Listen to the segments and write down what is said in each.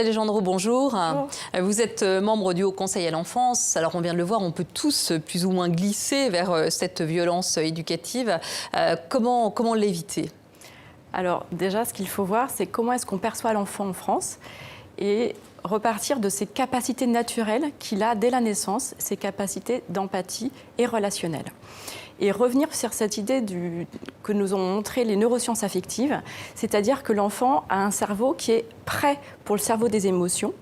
Alejandro, bonjour. Bonjour. Vous êtes membre du Haut Conseil à l'enfance. Alors on vient de le voir, on peut tous plus ou moins glisser vers cette violence éducative. Comment l'éviter ? Alors déjà, ce qu'il faut voir, c'est comment est-ce qu'on perçoit l'enfant en France et repartir de ses capacités naturelles qu'il a dès la naissance, ses capacités d'empathie et relationnelles. Et revenir sur cette idée que nous ont montré les neurosciences affectives, c'est-à-dire que l'enfant a un cerveau qui est prêt pour le cerveau des émotions,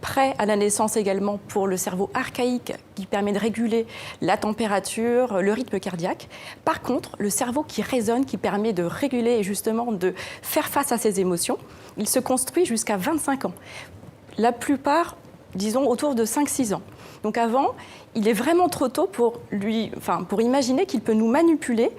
prêt à la naissance également pour le cerveau archaïque qui permet de réguler la température, le rythme cardiaque. Par contre, le cerveau qui raisonne, qui permet de réguler et justement de faire face à ses émotions, il se construit jusqu'à 25 ans. La plupart, disons, autour de 5-6 ans. Donc avant, il est vraiment trop tôt pour imaginer qu'il peut nous manipuler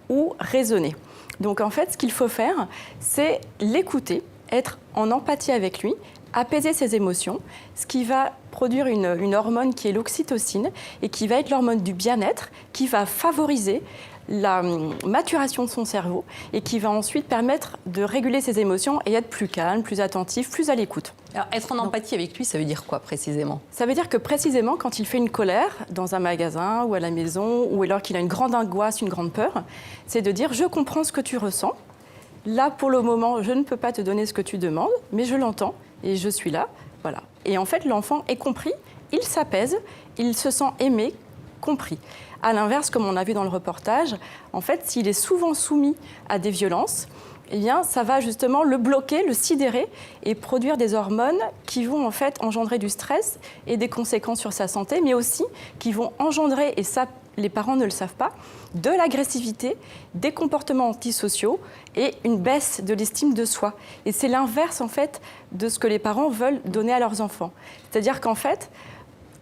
ou raisonner. Donc en fait, ce qu'il faut faire, c'est l'écouter, être en empathie avec lui, apaiser ses émotions, ce qui va produire une hormone qui est l'oxytocine et qui va être l'hormone du bien-être, qui va favoriser la maturation de son cerveau et qui va ensuite permettre de réguler ses émotions et être plus calme, plus attentif, plus à l'écoute. Alors, être en empathie avec lui, ça veut dire quoi précisément ? Ça veut dire que précisément quand il fait une colère dans un magasin ou à la maison ou alors qu'il a une grande angoisse, une grande peur, c'est de dire « je comprends ce que tu ressens, là pour le moment je ne peux pas te donner ce que tu demandes, mais je l'entends et je suis là ». Voilà. Et en fait l'enfant est compris, il s'apaise, il se sent aimé, compris. À l'inverse, comme on a vu dans le reportage, en fait, s'il est souvent soumis à des violences, eh bien, ça va justement le bloquer, le sidérer et produire des hormones qui vont en fait engendrer du stress et des conséquences sur sa santé, mais aussi qui vont engendrer, et ça, les parents ne le savent pas, de l'agressivité, des comportements antisociaux et une baisse de l'estime de soi. Et c'est l'inverse en fait de ce que les parents veulent donner à leurs enfants. C'est-à-dire qu'en fait,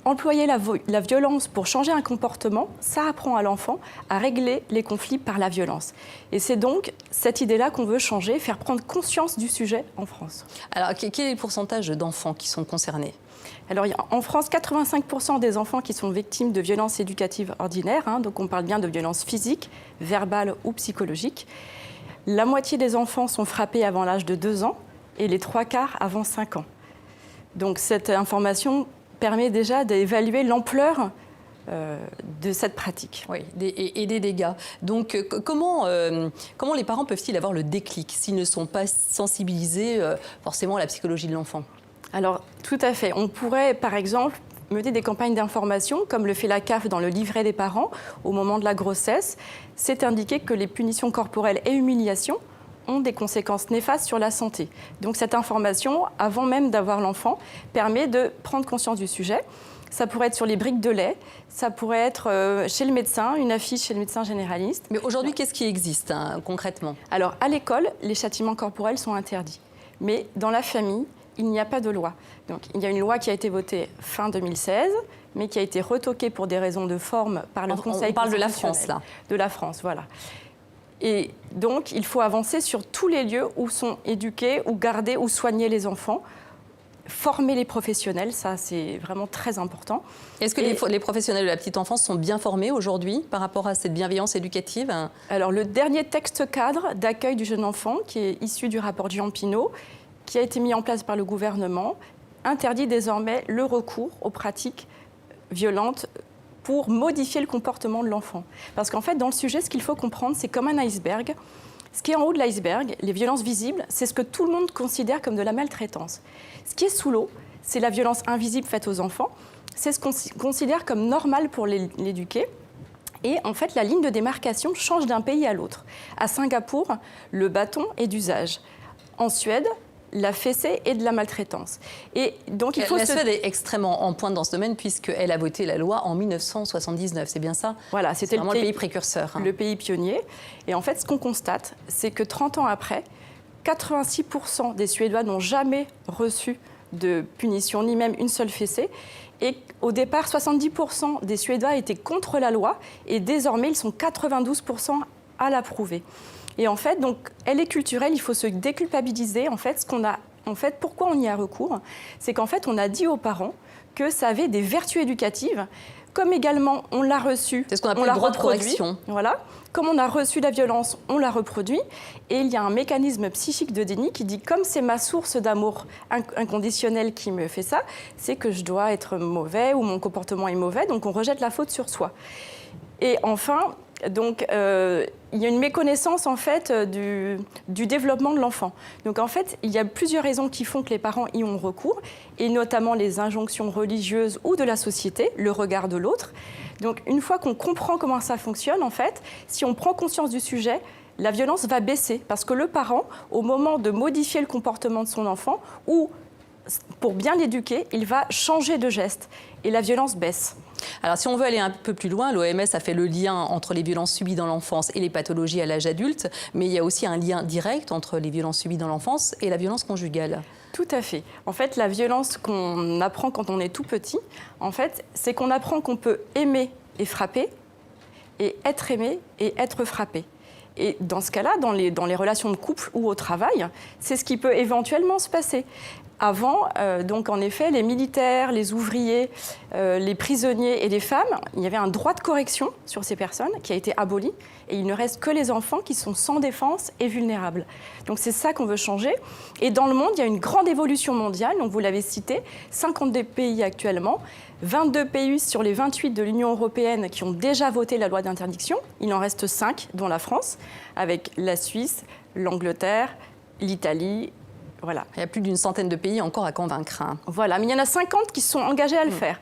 employer la violence pour changer un comportement, ça apprend à l'enfant à régler les conflits par la violence. Et c'est donc cette idée-là qu'on veut changer, faire prendre conscience du sujet en France. Alors, quel est le pourcentage d'enfants qui sont concernés ? Alors, en France, 85% des enfants qui sont victimes de violences éducatives ordinaires, donc on parle bien de violences physiques, verbales ou psychologiques. La moitié des enfants sont frappés avant l'âge de 2 ans et les 3/4 avant 5 ans. Donc cette information permet déjà d'évaluer l'ampleur de cette pratique. Oui, et des dégâts. Donc, comment les parents peuvent-ils avoir le déclic s'ils ne sont pas sensibilisés forcément à la psychologie de l'enfant ? Alors, tout à fait. On pourrait, par exemple, mener des campagnes d'information, comme le fait la CAF dans le livret des parents, au moment de la grossesse. C'est indiqué que les punitions corporelles et humiliations ont des conséquences néfastes sur la santé. Donc cette information, avant même d'avoir l'enfant, permet de prendre conscience du sujet. Ça pourrait être sur les briques de lait, ça pourrait être chez le médecin, une affiche chez le médecin généraliste. Mais aujourd'hui, qu'est-ce qui existe concrètement ? Alors, à l'école, les châtiments corporels sont interdits. Mais dans la famille, il n'y a pas de loi. Donc, il y a une loi qui a été votée fin 2016, mais qui a été retoquée pour des raisons de forme par le Conseil constitutionnel. On parle de la France, là. De la France, voilà. Et donc, il faut avancer sur tous les lieux où sont éduqués, ou gardés, ou soignés les enfants. Former les professionnels, ça c'est vraiment très important. Est-ce que les professionnels de la petite enfance sont bien formés aujourd'hui par rapport à cette bienveillance éducative ? Alors, le dernier texte cadre d'accueil du jeune enfant, qui est issu du rapport Jean Pinault, qui a été mis en place par le gouvernement, interdit désormais le recours aux pratiques violentes pour modifier le comportement de l'enfant. Parce qu'en fait, dans le sujet, ce qu'il faut comprendre, c'est comme un iceberg. Ce qui est en haut de l'iceberg, les violences visibles, c'est ce que tout le monde considère comme de la maltraitance. Ce qui est sous l'eau, c'est la violence invisible faite aux enfants. C'est ce qu'on considère comme normal pour l'éduquer. Et en fait, la ligne de démarcation change d'un pays à l'autre. À Singapour, le bâton est d'usage. En Suède, la fessée est de la maltraitance. Et donc, il faut la Suède est extrêmement en pointe dans ce domaine puisqu'elle a voté la loi en 1979, c'est bien ça ? Voilà, c'était vraiment le pays précurseur. Le pays pionnier. Et en fait, ce qu'on constate, c'est que 30 ans après, 86% des Suédois n'ont jamais reçu de punition, ni même une seule fessée. Et au départ, 70% des Suédois étaient contre la loi et désormais, ils sont 92% à l'approuver. Et en fait, donc, elle est culturelle, il faut se déculpabiliser. En fait, pourquoi on y a recours ? C'est qu'en fait, on a dit aux parents que ça avait des vertus éducatives comme également on l'a reçue, c'est ce qu'on appelle on la le droit de reproduit. correction. Voilà. Comme on a reçu la violence, on la reproduit. Et il y a un mécanisme psychique de déni qui dit, comme c'est ma source d'amour inconditionnel qui me fait ça, c'est que je dois être mauvais ou mon comportement est mauvais, donc on rejette la faute sur soi. Et enfin, donc, il y a une méconnaissance en fait du développement de l'enfant. Donc en fait, il y a plusieurs raisons qui font que les parents y ont recours, et notamment les injonctions religieuses ou de la société, le regard de l'autre. Donc une fois qu'on comprend comment ça fonctionne, en fait, si on prend conscience du sujet, la violence va baisser, parce que le parent, au moment de modifier le comportement de son enfant, ou pour bien l'éduquer, il va changer de geste, et la violence baisse. Alors, si on veut aller un peu plus loin, l'OMS a fait le lien entre les violences subies dans l'enfance et les pathologies à l'âge adulte, mais il y a aussi un lien direct entre les violences subies dans l'enfance et la violence conjugale. Tout à fait. En fait, la violence qu'on apprend quand on est tout petit, en fait, c'est qu'on apprend qu'on peut aimer et frapper, et être aimé et être frappé. Et dans ce cas-là, dans les relations de couple ou au travail, c'est ce qui peut éventuellement se passer. Avant, donc en effet, les militaires, les ouvriers, les prisonniers et les femmes, il y avait un droit de correction sur ces personnes qui a été aboli, et il ne reste que les enfants qui sont sans défense et vulnérables. Donc c'est ça qu'on veut changer. Et dans le monde, il y a une grande évolution mondiale, donc vous l'avez cité, 52 pays actuellement, 22 pays sur les 28 de l'Union européenne qui ont déjà voté la loi d'interdiction. Il en reste 5, dont la France, avec la Suisse, l'Angleterre, l'Italie. Voilà. Il y a plus d'une centaine de pays encore à convaincre. Voilà, mais il y en a 50 qui se sont engagés à le faire.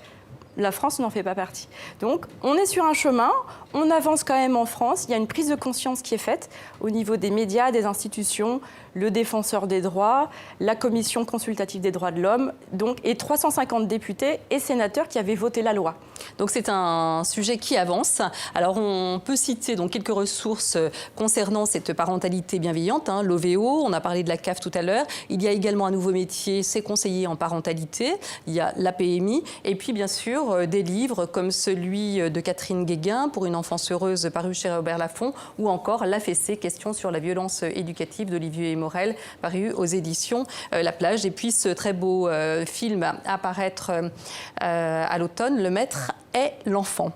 La France n'en fait pas partie. Donc, on est sur un chemin, on avance quand même en France. Il y a une prise de conscience qui est faite au niveau des médias, des institutions, le défenseur des droits, la commission consultative des droits de l'homme, donc, et 350 députés et sénateurs qui avaient voté la loi. Donc c'est un sujet qui avance. Alors on peut citer donc quelques ressources concernant cette parentalité bienveillante, l'OVO, on a parlé de la CAF tout à l'heure. Il y a également un nouveau métier, c'est conseiller en parentalité. Il y a l'APMI et puis bien sûr des livres comme celui de Catherine Guéguin pour une enfance heureuse paru chez Robert Laffont ou encore l'AFC, questions sur la violence éducative d'Olivier Morel paru aux éditions La Plage. Et puis ce très beau film à paraître à l'automne, Le Maître est l'enfant.